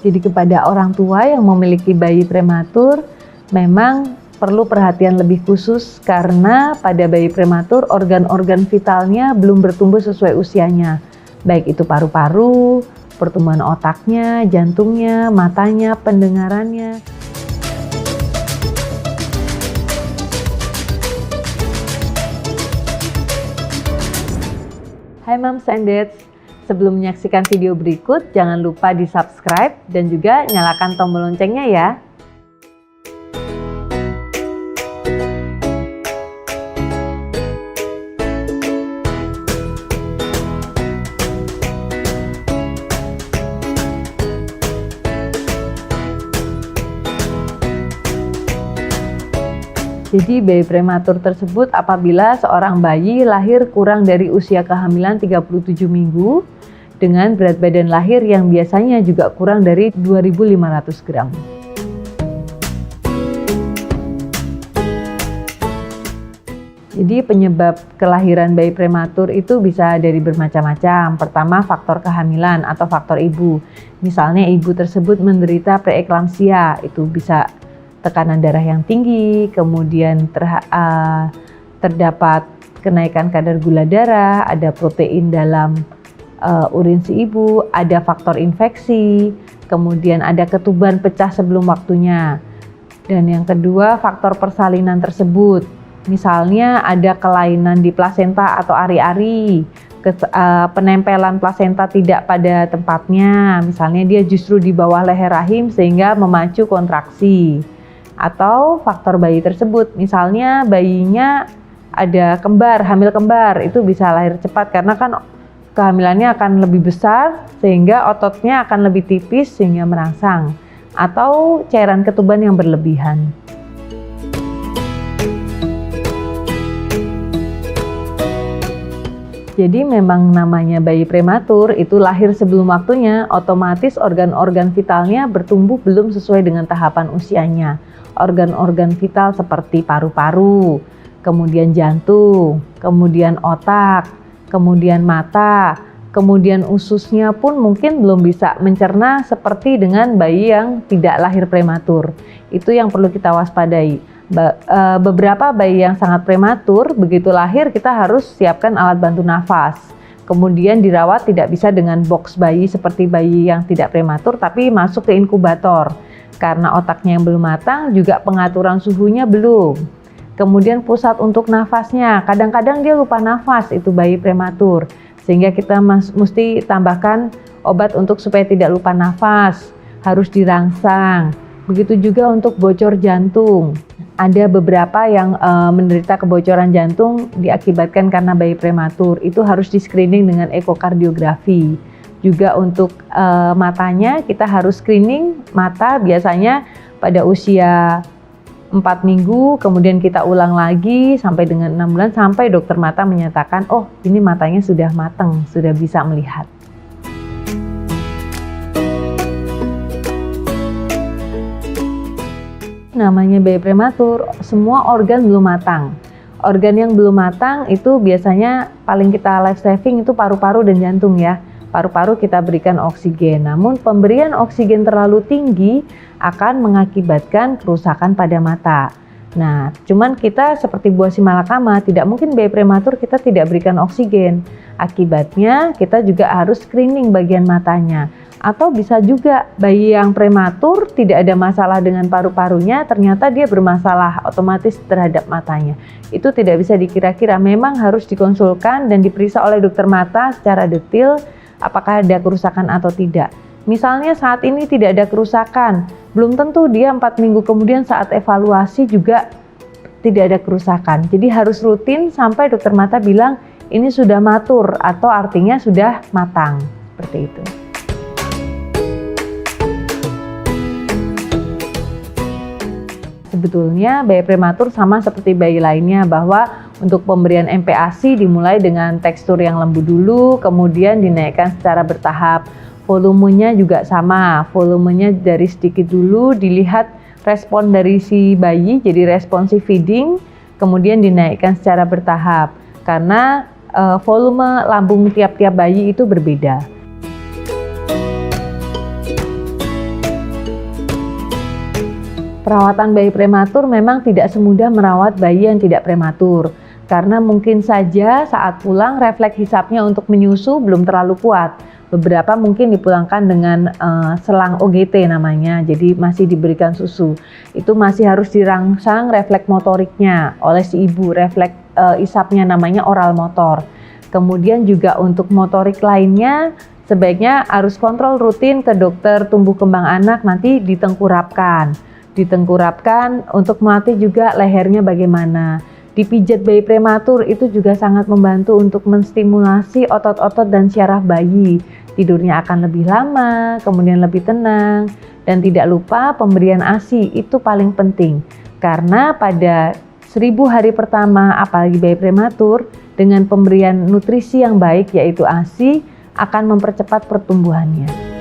Jadi kepada orang tua yang memiliki bayi prematur, memang perlu perhatian lebih khusus karena pada bayi prematur organ-organ vitalnya belum bertumbuh sesuai usianya. Baik itu paru-paru, pertumbuhan otaknya, jantungnya, matanya, pendengarannya. Hai Moms and Dads, sebelum menyaksikan video berikut, jangan lupa di-subscribe dan juga nyalakan tombol loncengnya ya. Jadi bayi prematur tersebut apabila seorang bayi lahir kurang dari usia kehamilan 37 minggu dengan berat badan lahir yang biasanya juga kurang dari 2.500 gram. Jadi penyebab kelahiran bayi prematur itu bisa dari bermacam-macam. Pertama, faktor kehamilan atau faktor ibu. Misalnya ibu tersebut menderita preeklamsia, itu bisa tekanan darah yang tinggi, kemudian terdapat kenaikan kadar gula darah, ada protein dalam urin si ibu, ada faktor infeksi, kemudian ada ketuban pecah sebelum waktunya. Dan yang kedua, faktor persalinan tersebut. Misalnya ada kelainan di plasenta atau ari-ari, penempelan plasenta tidak pada tempatnya, misalnya dia justru di bawah leher rahim sehingga memacu kontraksi. Atau faktor bayi tersebut, misalnya bayinya ada kembar, hamil kembar, itu bisa lahir cepat karena kan kehamilannya akan lebih besar sehingga ototnya akan lebih tipis sehingga merangsang, atau cairan ketuban yang berlebihan. Jadi memang namanya bayi prematur itu lahir sebelum waktunya, otomatis organ-organ vitalnya bertumbuh belum sesuai dengan tahapan usianya. Organ-organ vital seperti paru-paru, kemudian jantung, kemudian otak, kemudian mata, kemudian ususnya pun mungkin belum bisa mencerna seperti dengan bayi yang tidak lahir prematur. Itu yang perlu kita waspadai. Beberapa bayi yang sangat prematur, begitu lahir kita harus siapkan alat bantu nafas. Kemudian dirawat tidak bisa dengan box bayi seperti bayi yang tidak prematur, tapi masuk ke inkubator. Karena otaknya yang belum matang, juga pengaturan suhunya belum. Kemudian pusat untuk nafasnya, kadang-kadang dia lupa nafas, itu bayi prematur. Sehingga kita mesti tambahkan obat untuk supaya tidak lupa nafas, harus dirangsang. Begitu juga untuk bocor jantung. Ada beberapa yang menderita kebocoran jantung diakibatkan karena bayi prematur, itu harus di screening dengan ekokardiografi. Juga untuk matanya kita harus screening mata biasanya pada usia 4 minggu, kemudian kita ulang lagi sampai dengan 6 bulan sampai dokter mata menyatakan, oh ini matanya sudah matang, sudah bisa melihat. Namanya bayi prematur, semua organ belum matang. Organ yang belum matang itu biasanya paling kita life saving itu paru-paru dan jantung ya. Paru-paru kita berikan oksigen, namun pemberian oksigen terlalu tinggi akan mengakibatkan kerusakan pada mata. Nah, cuman kita seperti buah si malakama, tidak mungkin bayi prematur kita tidak berikan oksigen. Akibatnya kita juga harus screening bagian matanya. Atau bisa juga bayi yang prematur tidak ada masalah dengan paru-parunya, ternyata dia bermasalah otomatis terhadap matanya. Itu tidak bisa dikira-kira, memang harus dikonsulkan dan diperiksa oleh dokter mata secara detail apakah ada kerusakan atau tidak. Misalnya saat ini tidak ada kerusakan, belum tentu dia 4 minggu kemudian saat evaluasi juga tidak ada kerusakan. Jadi harus rutin sampai dokter mata bilang ini sudah matur atau artinya sudah matang, seperti itu. Sebetulnya bayi prematur sama seperti bayi lainnya, bahwa untuk pemberian MPASI dimulai dengan tekstur yang lembut dulu, kemudian dinaikkan secara bertahap. Volumenya juga sama, volumenya dari sedikit dulu, dilihat respon dari si bayi, jadi responsive feeding, kemudian dinaikkan secara bertahap. Karena volume lambung tiap-tiap bayi itu berbeda. Perawatan bayi prematur memang tidak semudah merawat bayi yang tidak prematur, karena mungkin saja saat pulang refleks hisapnya untuk menyusu belum terlalu kuat. Beberapa mungkin dipulangkan dengan selang OGT namanya, jadi masih diberikan susu. Itu masih harus dirangsang refleks motoriknya oleh si ibu, refleks hisapnya namanya oral motor. Kemudian juga untuk motorik lainnya, sebaiknya harus kontrol rutin ke dokter tumbuh kembang anak, nanti ditengkurapkan untuk melatih juga lehernya bagaimana. Dipijat bayi prematur itu juga sangat membantu untuk menstimulasi otot-otot dan syaraf bayi. Tidurnya akan lebih lama, kemudian lebih tenang, dan tidak lupa pemberian ASI itu paling penting. Karena pada 1000 hari pertama, apalagi bayi prematur, dengan pemberian nutrisi yang baik yaitu ASI akan mempercepat pertumbuhannya.